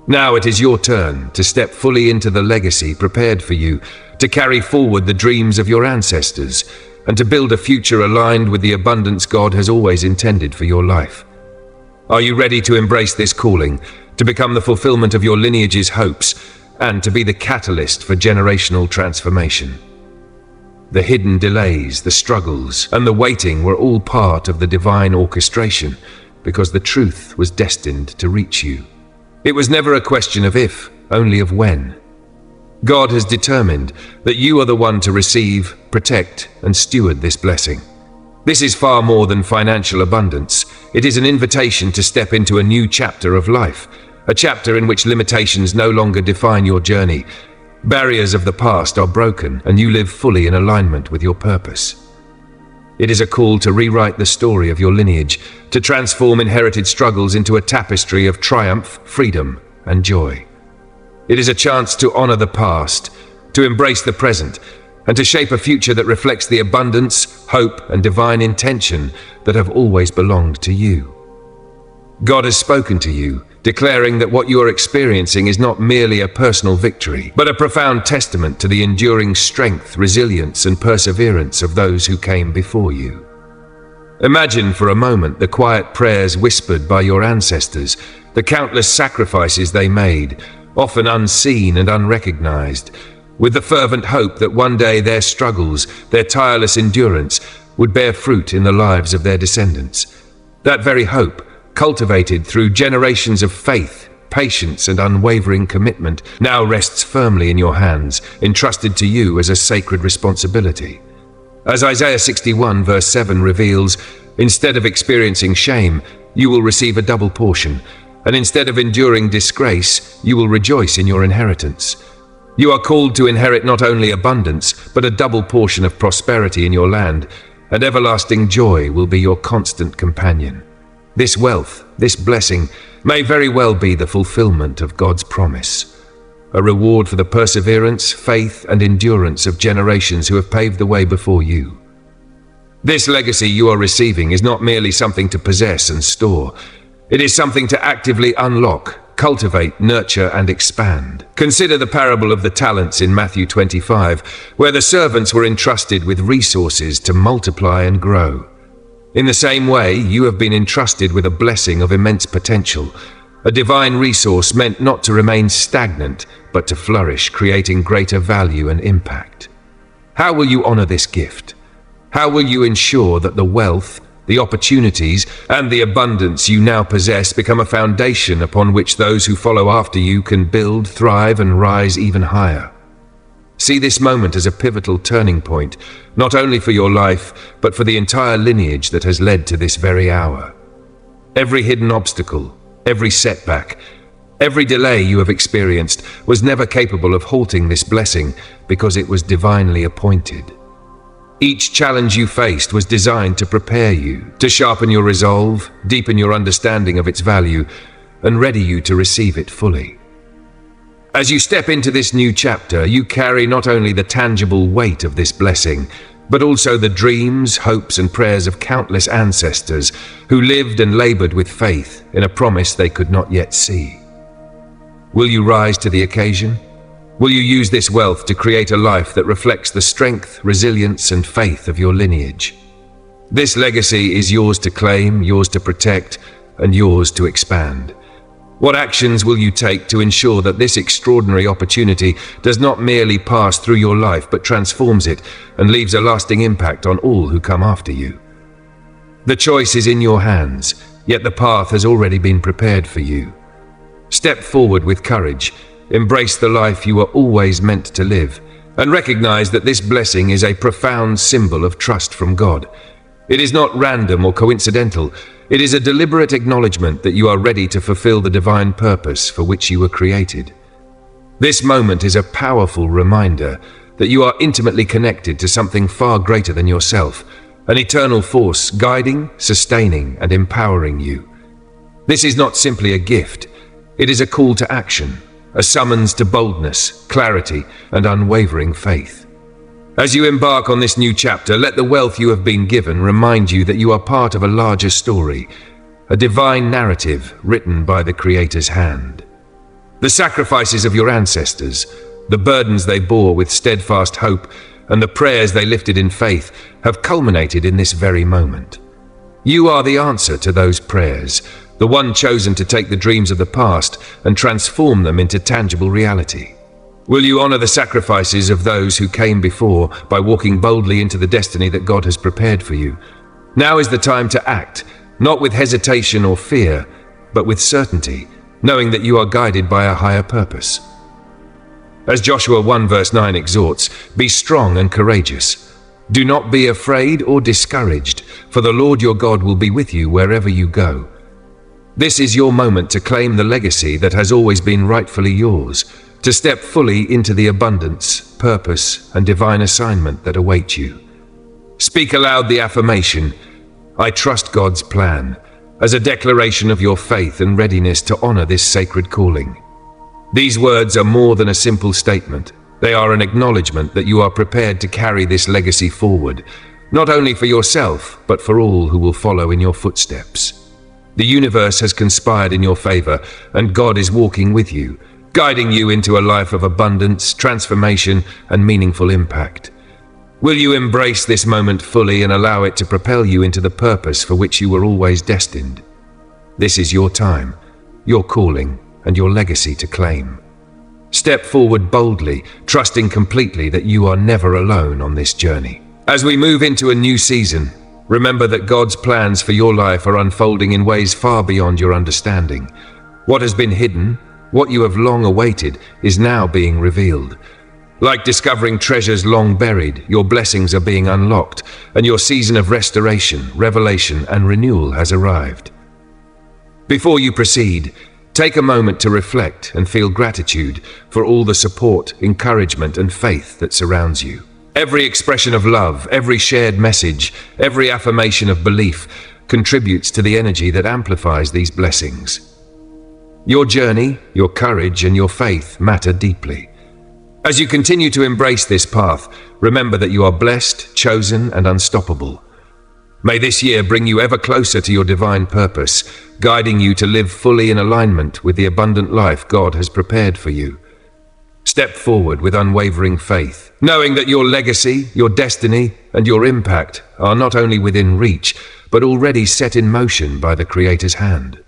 Now it is your turn to step fully into the legacy prepared for you, to carry forward the dreams of your ancestors, and to build a future aligned with the abundance God has always intended for your life. Are you ready to embrace this calling, to become the fulfillment of your lineage's hopes, and to be the catalyst for generational transformation? The hidden delays, the struggles, and the waiting were all part of the divine orchestration, because the truth was destined to reach you. It was never a question of if, only of when. God has determined that you are the one to receive, protect, and steward this blessing. This is far more than financial abundance. It is an invitation to step into a new chapter of life, a chapter in which limitations no longer define your journey. Barriers of the past are broken, and you live fully in alignment with your purpose. It is a call to rewrite the story of your lineage, to transform inherited struggles into a tapestry of triumph, freedom, and joy. It is a chance to honor the past, to embrace the present, and to shape a future that reflects the abundance, hope, and divine intention that have always belonged to you. God has spoken to you, declaring that what you are experiencing is not merely a personal victory, but a profound testament to the enduring strength, resilience, and perseverance of those who came before you. Imagine for a moment the quiet prayers whispered by your ancestors, the countless sacrifices they made, often unseen and unrecognized. with the fervent hope that one day their struggles, their tireless endurance, would bear fruit in the lives of their descendants. That very hope, cultivated through generations of faith, patience, and unwavering commitment, now rests firmly in your hands, entrusted to you as a sacred responsibility. As Isaiah 61 verse 7 reveals, instead of experiencing shame, you will receive a double portion, and instead of enduring disgrace, you will rejoice in your inheritance. You are called to inherit not only abundance, but a double portion of prosperity in your land, and everlasting joy will be your constant companion. This wealth, this blessing, may very well be the fulfillment of God's promise, a reward for the perseverance, faith, and endurance of generations who have paved the way before you. This legacy you are receiving is not merely something to possess and store. It is something to actively unlock, cultivate, nurture, and expand. Consider the parable of the talents in Matthew 25, where the servants were entrusted with resources to multiply and grow. In the same way, you have been entrusted with a blessing of immense potential, a divine resource meant not to remain stagnant, but to flourish, creating greater value and impact. How will you honor this gift? How will you ensure that the wealth, the opportunities, and the abundance you now possess become a foundation upon which those who follow after you can build, thrive, and rise even higher? See this moment as a pivotal turning point, not only for your life, but for the entire lineage that has led to this very hour. Every hidden obstacle, every setback, every delay you have experienced was never capable of halting this blessing because it was divinely appointed. Each challenge you faced was designed to prepare you, to sharpen your resolve, deepen your understanding of its value, and ready you to receive it fully. As you step into this new chapter, you carry not only the tangible weight of this blessing, but also the dreams, hopes, and prayers of countless ancestors who lived and labored with faith in a promise they could not yet see. Will you rise to the occasion? Will you use this wealth to create a life that reflects the strength, resilience, and faith of your lineage? This legacy is yours to claim, yours to protect, and yours to expand. What actions will you take to ensure that this extraordinary opportunity does not merely pass through your life but transforms it and leaves a lasting impact on all who come after you? The choice is in your hands, yet the path has already been prepared for you. Step forward with courage, embrace the life you were always meant to live, and recognize that this blessing is a profound symbol of trust from God. It is not random or coincidental. It is a deliberate acknowledgement that you are ready to fulfill the divine purpose for which you were created. This moment is a powerful reminder that you are intimately connected to something far greater than yourself, an eternal force guiding, sustaining, and empowering you. This is not simply a gift. It is a call to action, a summons to boldness, clarity, and unwavering faith. As you embark on this new chapter, let the wealth you have been given remind you that you are part of a larger story, a divine narrative written by the Creator's hand. The sacrifices of your ancestors, the burdens they bore with steadfast hope, and the prayers they lifted in faith have culminated in this very moment. You are the answer to those prayers, the one chosen to take the dreams of the past and transform them into tangible reality. Will you honor the sacrifices of those who came before by walking boldly into the destiny that God has prepared for you? Now is the time to act, not with hesitation or fear, but with certainty, knowing that you are guided by a higher purpose. As Joshua 1 verse 9 exhorts, be strong and courageous. Do not be afraid or discouraged, for the Lord your God will be with you wherever you go. This is your moment to claim the legacy that has always been rightfully yours, to step fully into the abundance, purpose, and divine assignment that await you. Speak aloud the affirmation, I trust God's plan, as a declaration of your faith and readiness to honor this sacred calling. These words are more than a simple statement. They are an acknowledgement that you are prepared to carry this legacy forward, not only for yourself, but for all who will follow in your footsteps. The universe has conspired in your favor, and God is walking with you, guiding you into a life of abundance, transformation, and meaningful impact. Will you embrace this moment fully and allow it to propel you into the purpose for which you were always destined? This is your time, your calling, and your legacy to claim. Step forward boldly, trusting completely that you are never alone on this journey. As we move into a new season, remember that God's plans for your life are unfolding in ways far beyond your understanding. What has been hidden, what you have long awaited, is now being revealed. Like discovering treasures long buried, your blessings are being unlocked, and your season of restoration, revelation, and renewal has arrived. Before you proceed, take a moment to reflect and feel gratitude for all the support, encouragement, and faith that surrounds you. Every expression of love, every shared message, every affirmation of belief contributes to the energy that amplifies these blessings. Your journey, your courage, and your faith matter deeply. As you continue to embrace this path, remember that you are blessed, chosen, and unstoppable. May this year bring you ever closer to your divine purpose, guiding you to live fully in alignment with the abundant life God has prepared for you. Step forward with unwavering faith, knowing that your legacy, your destiny, and your impact are not only within reach, but already set in motion by the Creator's hand.